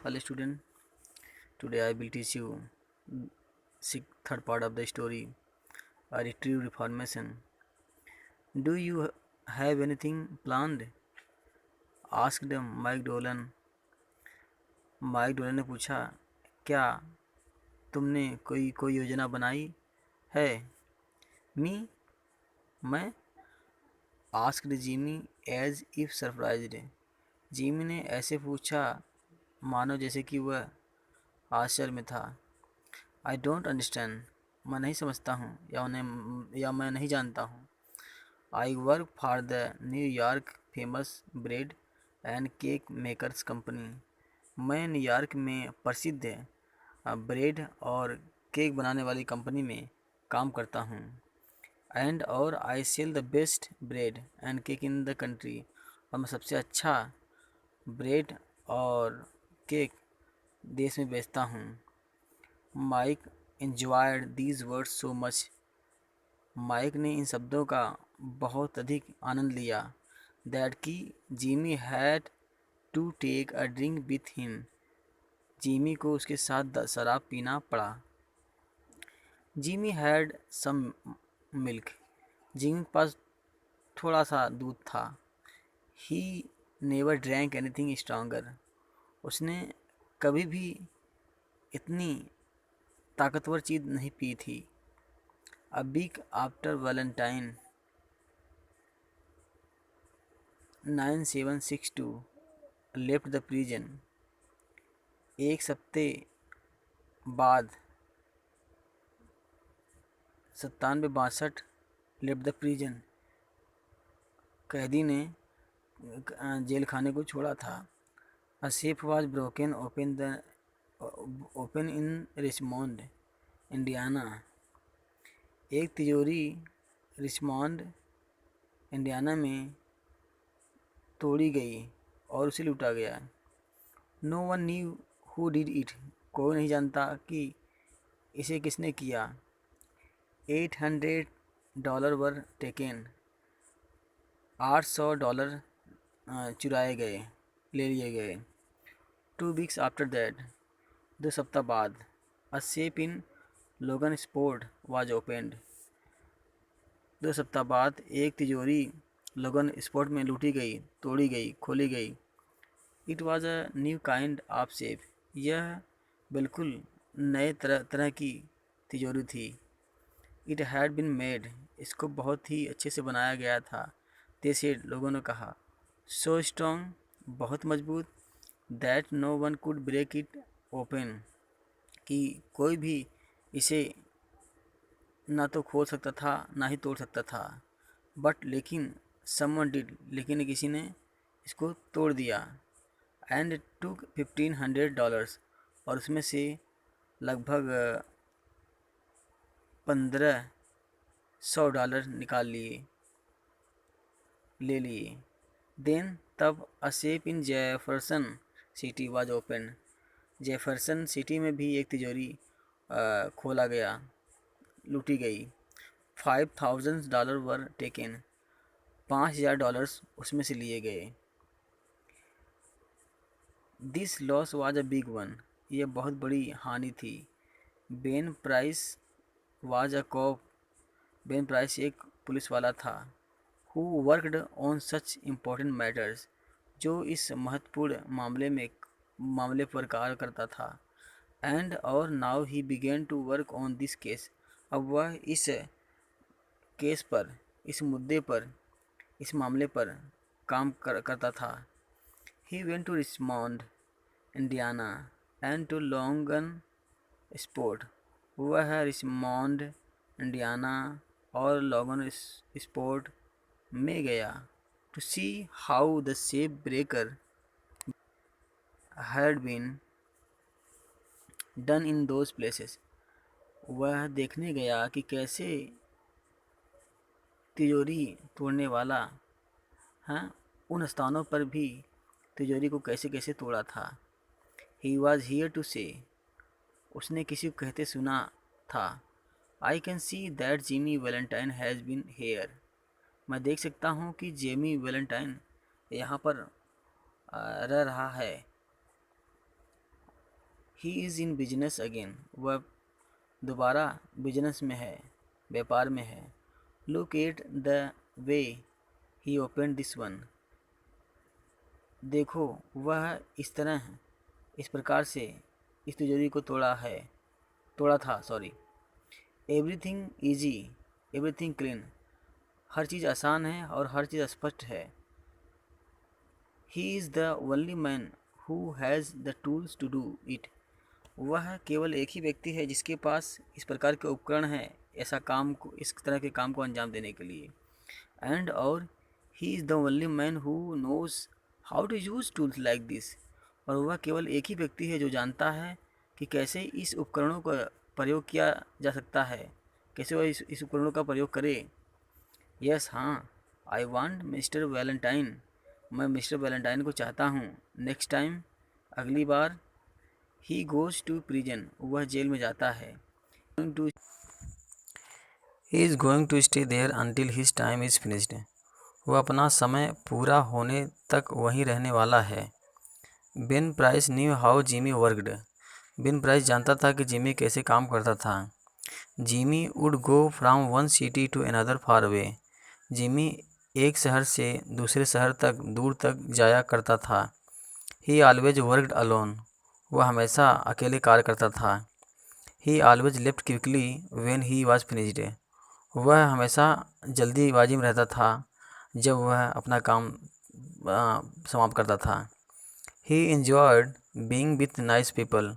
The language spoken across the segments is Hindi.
Hello student, today I will teach you third part of the story, a retrieve reformation. Do you have anything planned? Asked Mike Dolan. Mike Dolan ने पूछा, क्या तुमने कोई योजना बनाई है? मी, मैं? Asked Jimmy as if surprised. Jimmy ने ऐसे पूछा मानो जैसे कि वह आश्चर्य में था. I don't understand. मैं नहीं समझता हूँ या मैं नहीं जानता हूँ. I work for the New York famous bread and cake makers company. मैं न्यूयॉर्क में प्रसिद्ध ब्रेड और केक बनाने वाली कंपनी में काम करता हूँ. एंड और I sell the best bread and cake in the country. और मैं सबसे अच्छा ब्रेड और केक देश में बेचता हूँ. Mike enjoyed these words so much. Mike ने इन शब्दों का बहुत अधिक आनंद लिया. दैट कि Jimmy had to take a drink with him. Jimmy को उसके साथ शराब पीना पड़ा. Jimmy had some milk. Jimmy के पास थोड़ा सा दूध था. He never drank anything stronger. उसने कभी भी इतनी ताकतवर चीज़ नहीं पी थी. A week after Valentine 9762 left the prison. एक सप्ते बाद 9762 लेफ्ट द प्रिजन. कैदी ने जेल खाने को छोड़ा था. A safe was broken open in Richmond Indiana. एक तिजोरी रिचमोंड इंडियाना में तोड़ी गई और उसे लूटा गया. No one knew who did it. कोई नहीं जानता कि इसे किसने किया. $800 वर टेकन. $800 चुराए गए, ले लिए गए. 2 weeks आफ्टर दैट. 2 सप्ताह बाद. अ सेफ इन लोगन स्पोर्ट वाज ओपेंड. 2 सप्ताह बाद एक तिजोरी लोगन स्पोर्ट में लूटी गई, तोड़ी गई, खोली गई. It was a new kind of safe. यह बिल्कुल नए तरह की तिजोरी थी. It had been made. इसको बहुत ही अच्छे से बनाया गया था. They said. लोगों ने कहा. So strong. बहुत मजबूत. That no one could break it open. कि कोई भी इसे ना तो खोल सकता था ना ही तोड़ सकता था. बट लेकिन समवन डिड. लेकिन किसी ने इसको तोड़ दिया. And took $1,500. और उसमें से लगभग $1,500 निकाल लिए, ले लिए. देन तब a safe in Jefferson city was open. Jefferson city में भी एक तिजोरी खोला गया, लूटी गई. $5,000 वर टेकन. $5,000 उसमें से लिए गए. This loss was a big one. यह बहुत बड़ी हानि थी. Ben price was a cop. Ben price एक पुलिस वाला था. Who worked on such important matters. जो इस महत्वपूर्ण मामले पर कार्य करता था. एंड और now he began to work on this case. अब वह इस केस पर, इस मुद्दे पर, इस मामले पर काम करता था. He went to Richmond Indiana and to Logansport. वह रिचमोंड इंडियाना और लॉन्गन स्पोर्ट में गया. To see how the safe breaker had been done in those places. वह देखने गया कि कैसे तिजोरी तोड़ने वाला, हाँ, उन स्थानों पर भी तिजोरी को कैसे कैसे तोड़ा था. ही वॉज हियर टू से. उसने किसी को कहते सुना था. I can see that Jimmy Valentine has been here. मैं देख सकता हूँ कि जेमी वैलेंटाइन यहाँ पर रह रहा है. He is in business again, वह दोबारा बिजनेस में है, व्यापार में है। Look at the way he open this one, देखो वह इस प्रकार से इस तिजोरी को तोड़ा था, sorry. Everything easy, everything clean, हर चीज़ आसान है और हर चीज़ स्पष्ट है। He is the only man who has the tools to do it, वह केवल एक ही व्यक्ति है जिसके पास इस प्रकार के उपकरण हैं इस तरह के काम को अंजाम देने के लिए। एंड और he is the only man who knows how to use tools like this, और वह केवल एक ही व्यक्ति है जो जानता है कि कैसे इस उपकरणों का प्रयोग किया जा सकता है, कैसे वह इस उपकरणों का प्रयोग करे। यस हाँ, आई वांट मिस्टर वैलेंटाइन, मैं मिस्टर वैलेंटाइन को चाहता हूँ। नेक्स्ट टाइम, अगली बार। ही गोज़ टू प्रिजन, वह जेल में जाता है। He is going to stay there until his time is finished, वह अपना समय पूरा होने तक वहीं रहने वाला है। Ben Price knew how Jimmy worked, Ben Price जानता था कि जिमी कैसे काम करता था। Jimmy would go from one city to another far away, Jimmy एक शहर से दूसरे शहर तक दूर तक जाया करता था। ही ऑलवेज वर्कड अलोन, वह हमेशा अकेले कार्य करता था। ही always left quickly when he was finished, वह हमेशा जल्दीबाजी में रहता था जब वह अपना काम समाप्त करता था। ही enjoyed being with nice people,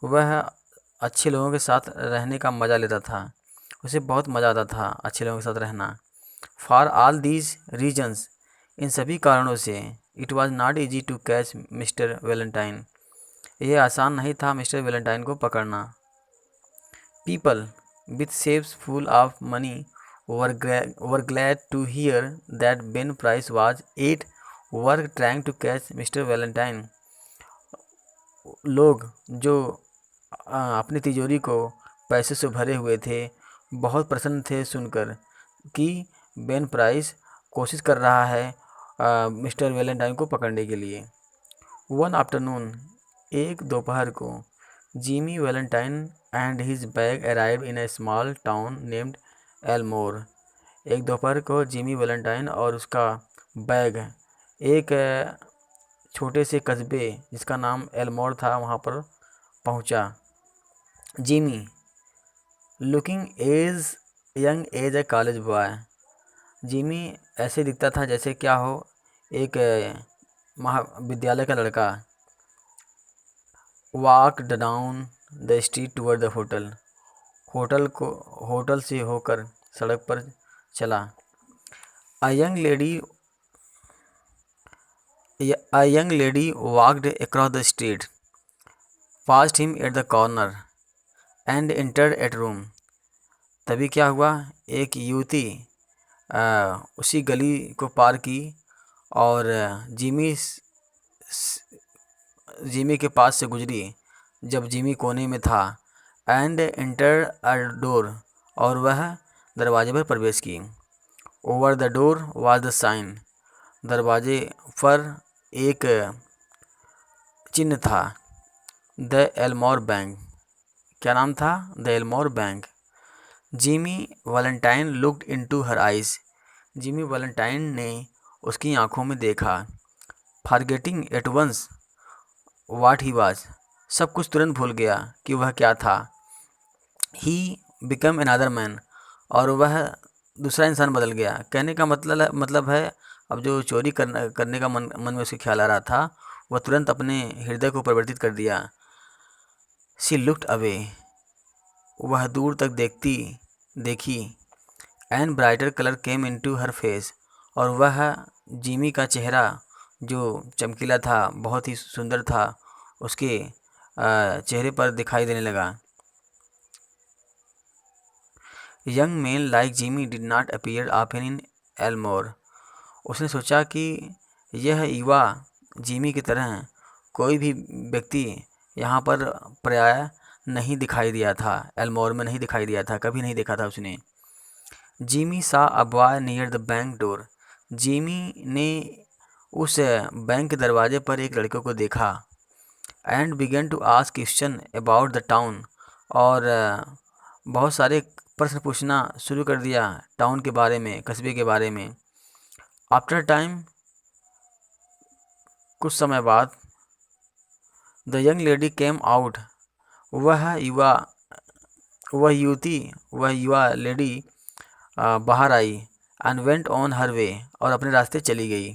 वह अच्छे लोगों के साथ रहने का मज़ा लेता था, उसे बहुत मज़ा आता था अच्छे लोगों के साथ रहना। फॉर ऑल दीज रीजन्स, इन सभी कारणों से, it was not easy to catch mister Valentine, यह आसान नहीं था मिस्टर वैलेंटाइन को पकड़ना। People with safes full of money were glad to hear that Ben Price was at work trying to catch Mr. Valentine. लोग जो अपनी तिजोरी को पैसे से भरे हुए थे बहुत प्रसन्न थे सुनकर कि बेन प्राइस कोशिश कर रहा है मिस्टर वैलेंटाइन को पकड़ने के लिए। वन आफ्टरनून, एक दोपहर को, Jimmy Valentine and his bag arrive in A small town named Elmore, एक दोपहर को जिमी वैलेंटाइन और उसका बैग एक छोटे से कस्बे जिसका नाम एलमोर था वहाँ पर पहुँचा। Jimmy looking as young as a college boy, Jimmy ऐसे दिखता था जैसे क्या हो एक महाविद्यालय का लड़का। Walked down the street toward the hotel, hotel से होकर सड़क पर चला। A young lady walked across the street, past him at the corner and entered at room, तभी क्या हुआ, एक युवती उसी गली को पार की और जिमी के पास से गुजरी जब जिमी कोने में था। एंड एंटर अ डोर, और वह दरवाजे पर प्रवेश की। Over the door was the sign, दरवाजे पर एक चिन्ह था। द एलमोर बैंक, क्या नाम था, the Elmore bank. Jimmy Valentine looked into her eyes, Jimmy Valentine ने उसकी आंखों में देखा। Forgetting at once what he was, सब कुछ तुरंत भूल गया कि वह क्या था। ही बिकम अनदर मैन, और वह दूसरा इंसान बदल गया। कहने का मतलब है अब जो चोरी करने का मन में उसके ख्याल आ रहा था वह तुरंत अपने हृदय को परिवर्तित कर दिया। शी लुक्ड अवे, वह दूर तक देखी। And brighter colour came into her face, और वह जिमी का चेहरा जो चमकीला था, बहुत ही सुंदर था, उसके चेहरे पर दिखाई देने लगा। Young man like Jimmy did not appear often in Elmore, उसने सोचा कि यह युवा जिमी की तरह कोई भी व्यक्ति यहाँ पर प्रायः नहीं दिखाई दिया था, एलमोर में नहीं दिखाई दिया था, कभी नहीं देखा था उसने। जिमी सा a boy near the bank door, Jimmy ने उस बैंक के दरवाजे पर एक लड़के को देखा। And began to ask question about the town, और बहुत सारे प्रश्न पूछना शुरू कर दिया टाउन के बारे में, कस्बे के बारे में। आफ्टर टाइम, कुछ समय बाद, the young lady came out, वह युवा वह युवती वह युवा लेडी बाहर आई। And went on her way, और अपने रास्ते चली गई।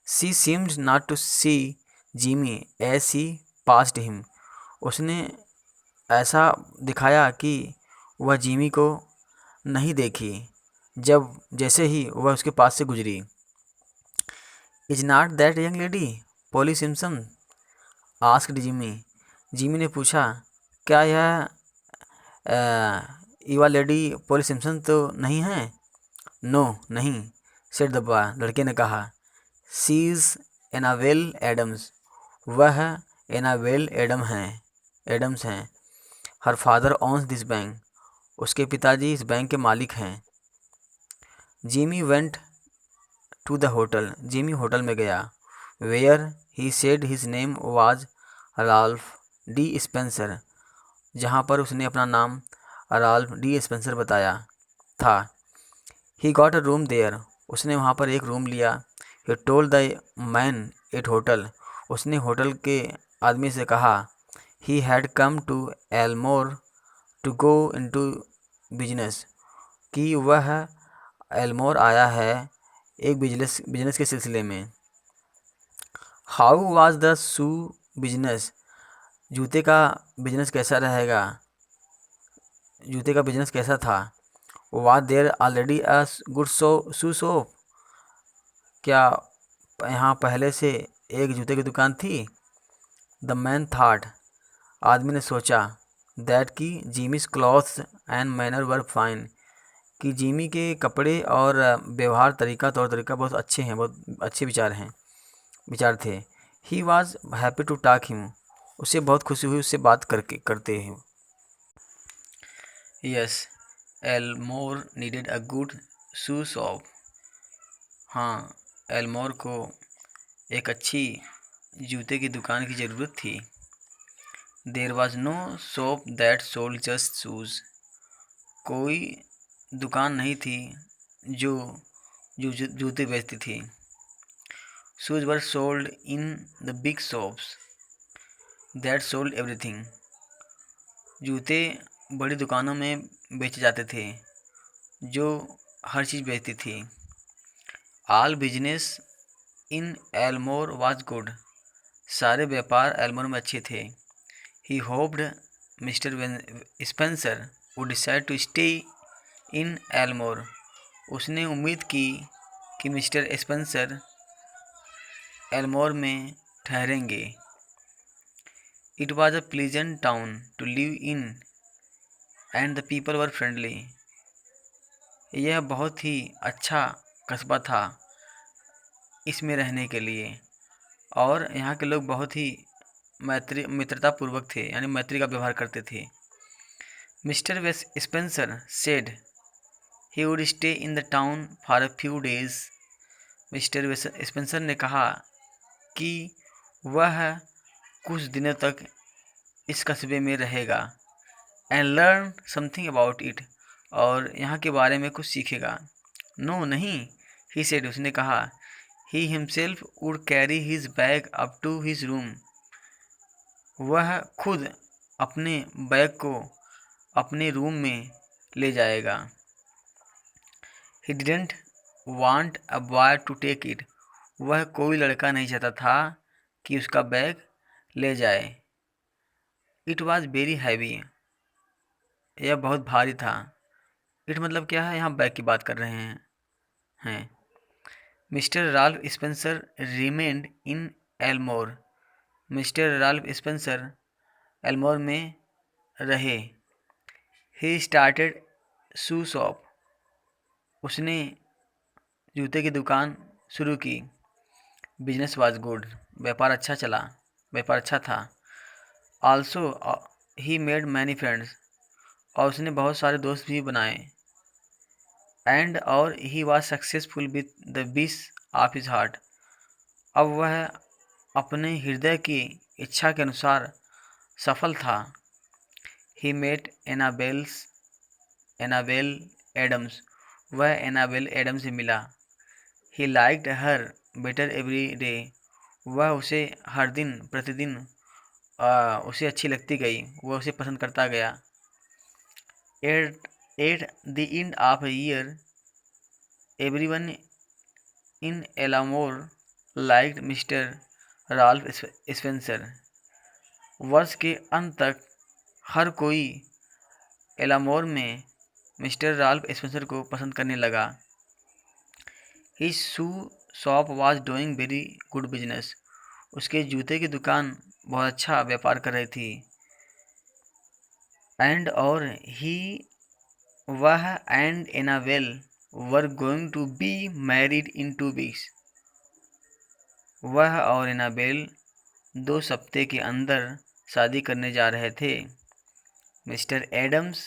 She seemed not to see Jimmy as she passed him, उसने ऐसा दिखाया कि वह जिमी को नहीं देखी जैसे ही वह उसके पास से गुजरी। Is not that young lady poly Simpson, asked Jimmy, Jimmy ने पूछा, क्या यह युवा लेडी पॉली सिम्पसन तो नहीं है? नो, नहीं, सेड द बॉय, लड़के ने कहा। शी इज़ एनाबेल एडम्स, वह एनाबेल एडम्स हैं। Her father owns this bank, उसके पिताजी इस बैंक के मालिक हैं। Jimmy went to the hotel, Jimmy hotel में गया। Where he said his name was Ralph D Spencer, जहाँ पर उसने अपना नाम राल्फ डी स्पेंसर बताया था। He got a room there, उसने वहाँ पर एक रूम लिया। He told the man at hotel, उसने होटल के आदमी से कहा। He had come to Elmore to go into business, कि वह एलमोर आया है एक बिजनेस के सिलसिले में। How was the shoe business, जूते का बिजनेस कैसा रहेगा, जूते का बिजनेस कैसा था। Was there already a good shoe shop, क्या यहाँ पहले से एक जूते की दुकान थी। द मैन थाट, आदमी ने सोचा। दैट की Jimmy's clothes and manner were fine, कि जिमी के कपड़े और व्यवहार तरीका, तौर तरीका बहुत अच्छे हैं, बहुत अच्छे विचार थे। He was happy to talk him, उसे बहुत खुशी हुई उससे बात करते हैं। Yes, Elmore needed a good shoe shop, हाँ, एलमोर को एक अच्छी जूते की दुकान की ज़रूरत थी। There was no shop that sold just shoes, कोई दुकान नहीं थी जो जूते बेचती थी। Shoes were sold in the big shops that sold everything, जूते बड़ी दुकानों में बेचे जाते थे जो हर चीज़ बेचती थी। All business in Elmore was good, सारे व्यापार एलमोर में अच्छे थे। He hoped Mister Spencer would decide to stay in Elmore, उसने उम्मीद की कि मिस्टर स्पेंसर एलमोर में ठहरेंगे। It was a pleasant town to live in and the people were friendly, यह बहुत ही अच्छा कस्बा था इसमें रहने के लिए, और यहाँ के लोग बहुत ही मित्रतापूर्वक थे, यानी मैत्री का व्यवहार करते थे। Mister Spencer said he would stay in the town for a few days, mister Spencer ने कहा कि वह कुछ दिनों तक इस कस्बे में रहेगा। And learn something about it, और यहाँ के बारे में कुछ सीखेगा। नो, नहीं, ही सेड, उसने कहा। He himself would carry his bag up to his room, वह खुद अपने बैग को अपने रूम में ले जाएगा। He didn't want a boy to take it, वह कोई लड़का नहीं चाहता था कि उसका बैग ले जाए। इट वॉज वेरी हैवी, यह बहुत भारी था। इट मतलब क्या है, यहाँ बैग की बात कर रहे हैं। मिस्टर राल्फ स्पेंसर रिमेंड इन Elmore, mister Ralph Spencer Elmore में रहे। ही स्टार्टेड शू शॉप, उसने जूते की दुकान शुरू की। बिजनेस वाज गुड, व्यापार अच्छा था। Also he made many friends, और उसने बहुत सारे दोस्त भी बनाए। एंड और he was successful with the wish of his heart, अब वह अपने हृदय की इच्छा के अनुसार सफल था। ही मेट एनाबेल एडम्स, वह एनाबेल एडम्स से मिला। He liked her better every day, वह उसे हर दिन प्रतिदिन उसे अच्छी लगती गई, वह उसे पसंद करता गया। At the end of a year, everyone in Elamore liked mister Ralph Spencer. वर्ष के अंत तक हर कोई एलामोर में मिस्टर राल्फ स्पेंसर को पसंद करने लगा। His shoe shop was doing very good business, उसके जूते की दुकान बहुत अच्छा व्यापार कर रही थी। एंड और ही वह and Annabel were going to be married in 2 weeks, वह और एनाबेल 2 हफ्ते के अंदर शादी करने जा रहे थे। Mister Adams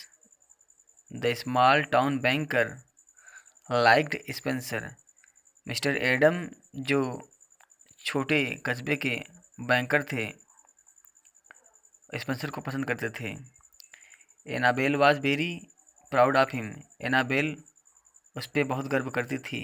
the small town banker liked Spencer, mister Adam जो छोटे कस्बे के बैंकर थे स्पेंसर को पसंद करते थे। Annabel was very proud of him, Annabel उस पर बहुत गर्व करती थी।